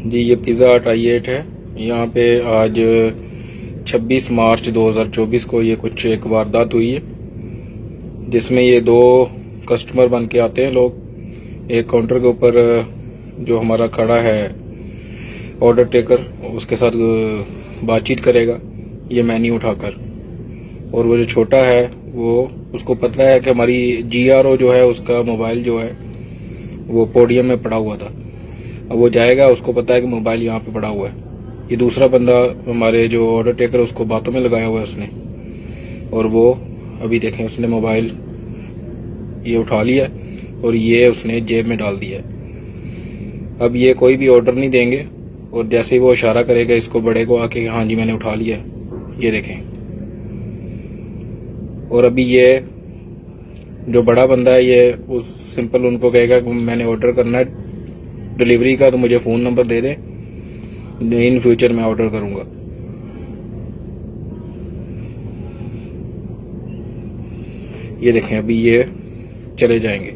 जी ये पिज़्ज़ा हट I8 है। यहाँ पे आज 26 मार्च 2024 को ये कुछ एक वारदात हुई है, जिसमें ये दो कस्टमर बन के आते हैं लोग। एक काउंटर के ऊपर जो हमारा खड़ा है ऑर्डर टेकर, उसके साथ बातचीत करेगा ये मेन्यू उठाकर, और वो जो छोटा है वो उसको पता है कि हमारी GRO जो है उसका मोबाइल जो है वो पोडियम में पड़ा हुआ था। अब वो जाएगा, उसको पता है कि मोबाइल यहाँ पे पड़ा हुआ है। ये दूसरा बंदा हमारे जो ऑर्डर टेकर उसको बातों में लगाया हुआ है उसने, और वो अभी देखें उसने मोबाइल ये उठा लिया और ये उसने जेब में डाल दिया। अब ये कोई भी ऑर्डर नहीं देंगे, और जैसे ही वो इशारा करेगा इसको बड़े को आके हाँ जी मैंने उठा लिया, ये देखें। और अभी ये जो बड़ा बंदा है ये उस सिंपल उनको कहेगा कि मैंने ऑर्डर करना है डिलीवरी का, तो मुझे फ़ोन नंबर दे दें, इन फ्यूचर मैं ऑर्डर करूंगा। ये देखें अभी ये चले जाएंगे।